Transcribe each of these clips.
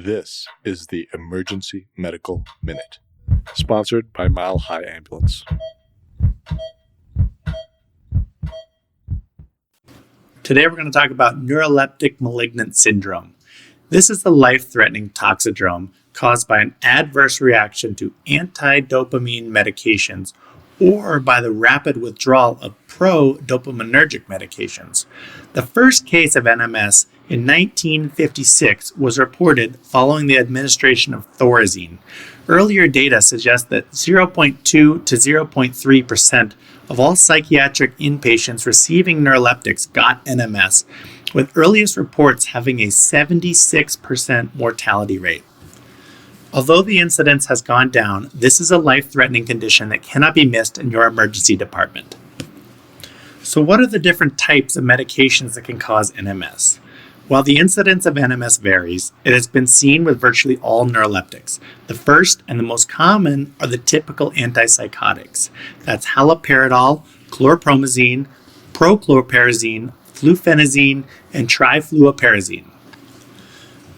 This is the Emergency Medical Minute, sponsored by Mile High Ambulance. Today we're going to talk about neuroleptic malignant syndrome. This is the life-threatening toxidrome caused by an adverse reaction to anti-dopamine medications or by the rapid withdrawal of pro-dopamenergic medications. The first case of NMS in 1956 was reported following the administration of thorazine. Earlier data suggests that 0.2 to 0.3% of all psychiatric inpatients receiving neuroleptics got NMS, with earliest reports having a 76% mortality rate. Although the incidence has gone down, this is a life-threatening condition that cannot be missed in your emergency department. So what are the different types of medications that can cause NMS? While the incidence of NMS varies, it has been seen with virtually all neuroleptics. The first and the most common are the typical antipsychotics. That's haloperidol, chlorpromazine, prochlorperazine, fluphenazine, and trifluoperazine.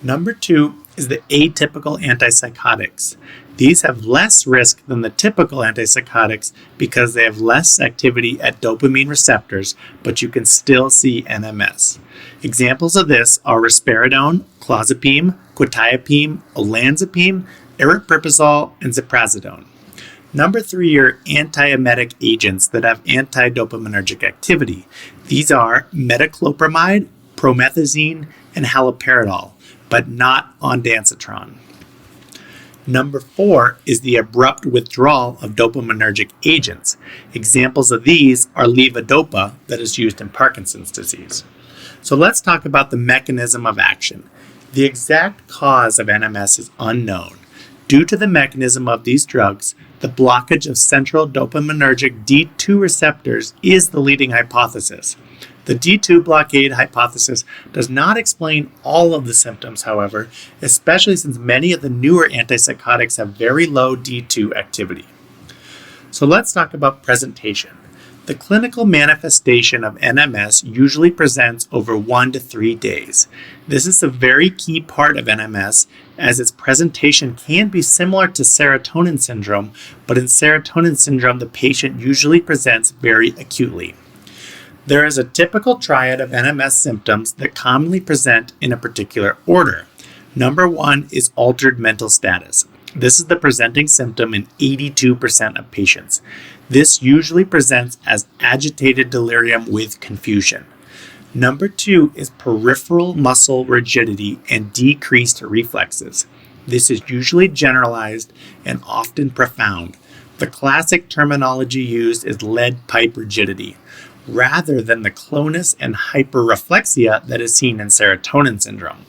Number 2 is the atypical antipsychotics. These have less risk than the typical antipsychotics because they have less activity at dopamine receptors, but you can still see NMS. Examples of this are Risperidone, clozapine, quetiapine, olanzapine, aripiprazole, and ziprasidone. Number 3 are anti-emetic agents that have anti-dopamenergic activity. These are Metoclopramide, promethazine, and haloperidol, but not ondansetron. Number 4 is the abrupt withdrawal of dopaminergic agents. Examples of these are levodopa that is used in Parkinson's disease. So let's talk about the mechanism of action. The exact cause of NMS is unknown. Due to the mechanism of these drugs, the blockage of central dopaminergic D2 receptors is the leading hypothesis. The D2 blockade hypothesis does not explain all of the symptoms, however, especially since many of the newer antipsychotics have very low D2 activity. So let's talk about presentation. The clinical manifestation of NMS usually presents over 1 to 3 days. This is a very key part of NMS, as its presentation can be similar to serotonin syndrome, but in serotonin syndrome, the patient usually presents very acutely. There is a typical triad of NMS symptoms that commonly present in a particular order. Number 1 is altered mental status. This is the presenting symptom in 82% of patients. This usually presents as agitated delirium with confusion. Number 2 is peripheral muscle rigidity and decreased reflexes. This is usually generalized and often profound. The classic terminology used is lead pipe rigidity, rather than the clonus and hyperreflexia that is seen in serotonin syndrome.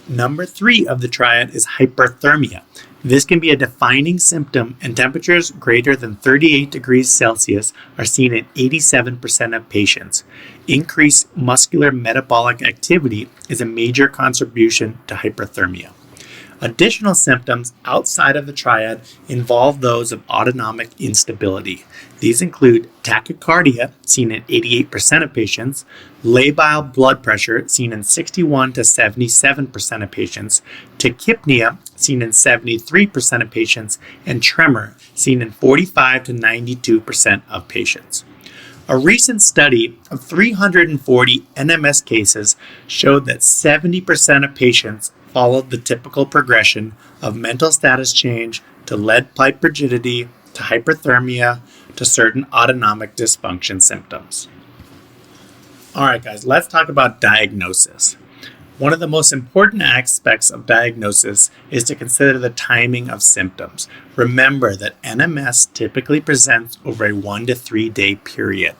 Number 3 of the triad is hyperthermia. This can be a defining symptom, and temperatures greater than 38 degrees Celsius are seen in 87% of patients. Increased muscular metabolic activity is a major contribution to hyperthermia. Additional symptoms outside of the triad involve those of autonomic instability. These include tachycardia, seen in 88% of patients, labile blood pressure, seen in 61 to 77% of patients, tachypnea, seen in 73% of patients, and tremor, seen in 45 to 92% of patients. A recent study of 340 NMS cases showed that 70% of patients followed the typical progression of mental status change to lead pipe rigidity to hyperthermia to certain autonomic dysfunction symptoms. All right, guys, let's talk about diagnosis. One of the most important aspects of diagnosis is to consider the timing of symptoms. Remember that NMS typically presents over a 1 to 3 day period.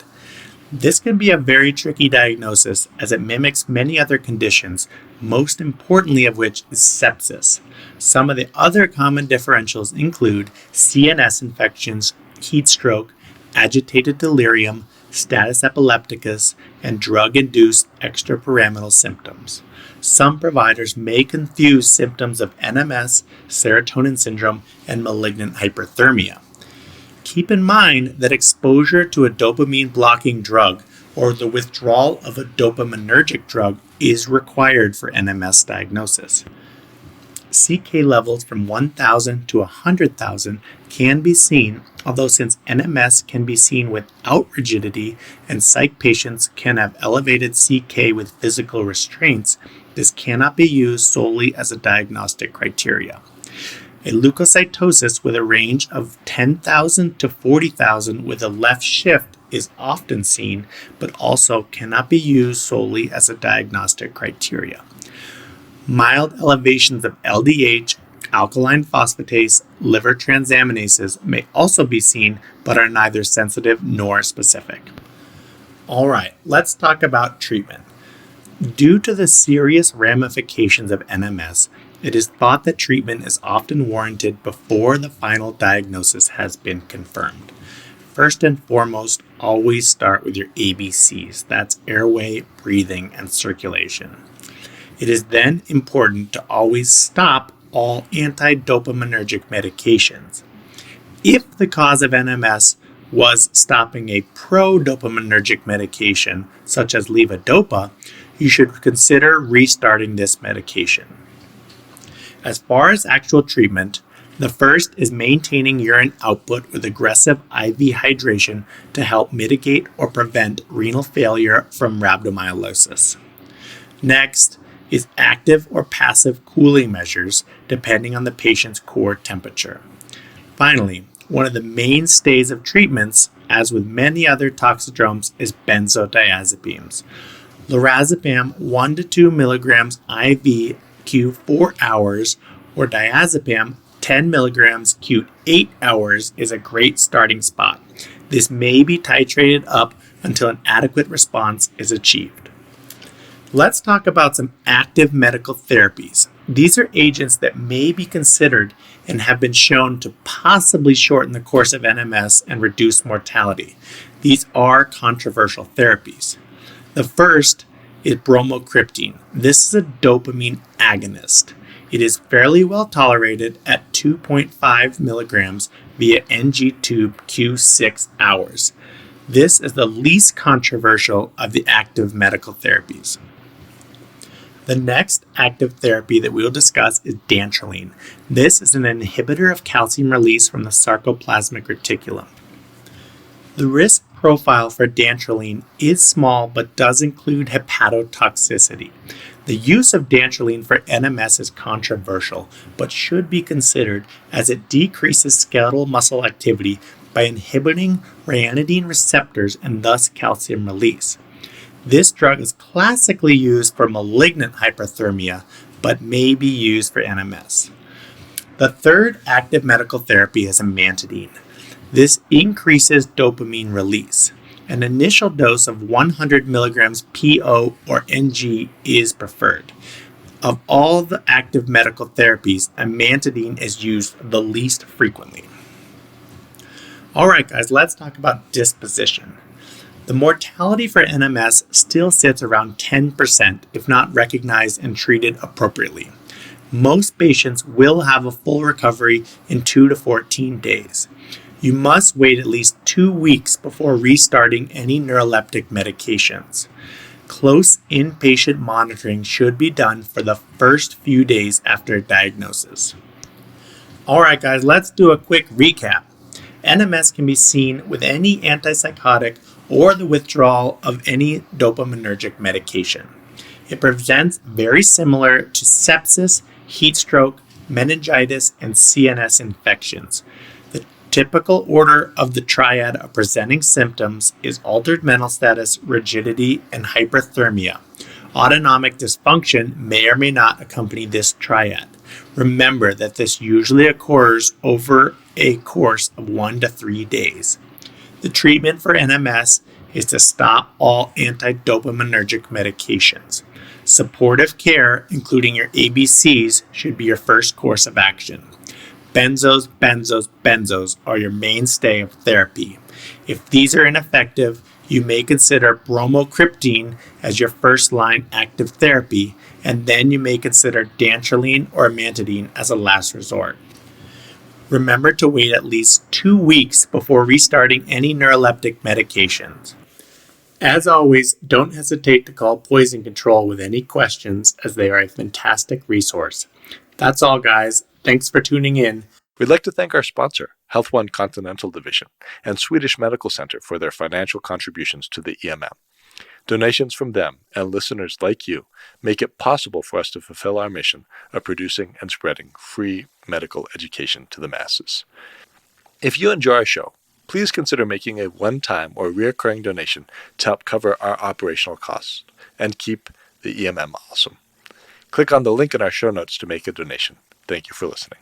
This can be a very tricky diagnosis as it mimics many other conditions, most importantly of which is sepsis. Some of the other common differentials include CNS infections, heat stroke, agitated delirium, status epilepticus, and drug-induced extrapyramidal symptoms. Some providers may confuse symptoms of NMS, serotonin syndrome, and malignant hyperthermia. Keep in mind that exposure to a dopamine-blocking drug or the withdrawal of a dopaminergic drug is required for NMS diagnosis. CK levels from 1,000 to 100,000 can be seen, although since NMS can be seen without rigidity and psych patients can have elevated CK with physical restraints, this cannot be used solely as a diagnostic criteria. A leukocytosis with a range of 10,000 to 40,000 with a left shift is often seen, but also cannot be used solely as a diagnostic criteria. Mild elevations of LDH, alkaline phosphatase, liver transaminases may also be seen, but are neither sensitive nor specific. All right, let's talk about treatment. Due to the serious ramifications of NMS, it is thought that treatment is often warranted before the final diagnosis has been confirmed. First and foremost, always start with your ABCs. That's airway, breathing, and circulation. It is then important to always stop all anti-dopaminergic medications. If the cause of NMS was stopping a pro-dopamenergic medication, such as levodopa, you should consider restarting this medication. As far as actual treatment, the first is maintaining urine output with aggressive IV hydration to help mitigate or prevent renal failure from rhabdomyolysis. Next is active or passive cooling measures depending on the patient's core temperature. Finally, one of the mainstays of treatments, as with many other toxidromes, is benzodiazepines. Lorazepam 1 to 2 milligrams IV Q4 hours or diazepam 10 milligrams Q8 hours is a great starting spot. This may be titrated up until an adequate response is achieved. Let's talk about some active medical therapies. These are agents that may be considered and have been shown to possibly shorten the course of NMS and reduce mortality. These are controversial therapies. The first is bromocriptine. This is a dopamine agonist. It is fairly well tolerated at 2.5 milligrams via NG tube Q6 hours. This is the least controversial of the active medical therapies. The next active therapy that we will discuss is dantrolene. This is an inhibitor of calcium release from the sarcoplasmic reticulum. The risk profile for dantrolene is small but does include hepatotoxicity. The use of dantrolene for NMS is controversial but should be considered as it decreases skeletal muscle activity by inhibiting ryanodine receptors and thus calcium release. This drug is classically used for malignant hyperthermia, but may be used for NMS. The third active medical therapy is amantadine. This increases dopamine release. An initial dose of 100 milligrams PO or NG is preferred. Of all the active medical therapies, amantadine is used the least frequently. All right, guys, let's talk about disposition. The mortality for NMS still sits around 10% if not recognized and treated appropriately. Most patients will have a full recovery in 2 to 14 days. You must wait at least 2 weeks before restarting any neuroleptic medications. Close inpatient monitoring should be done for the first few days after diagnosis. All right, guys, let's do a quick recap. NMS can be seen with any antipsychotic or the withdrawal of any dopaminergic medication. It presents very similar to sepsis, heat stroke, meningitis, and CNS infections. The typical order of the triad of presenting symptoms is altered mental status, rigidity, and hyperthermia. Autonomic dysfunction may or may not accompany this triad. Remember that this usually occurs over a course of 1 to 3 days. The treatment for NMS is to stop all anti-dopaminergic medications. Supportive care, including your ABCs, should be your first course of action. Benzos are your mainstay of therapy. If these are ineffective, you may consider bromocriptine as your first-line active therapy, and then you may consider dantrolene or amantadine as a last resort. Remember to wait at least 2 weeks before restarting any neuroleptic medications. As always, don't hesitate to call Poison Control with any questions, as they are a fantastic resource. That's all, guys. Thanks for tuning in. We'd like to thank our sponsor, Health One Continental Division, and Swedish Medical Center for their financial contributions to the EMM. Donations from them and listeners like you make it possible for us to fulfill our mission of producing and spreading free medical education to the masses. If you enjoy our show, please consider making a one-time or recurring donation to help cover our operational costs and keep the EMM awesome. Click on the link in our show notes to make a donation. Thank you for listening.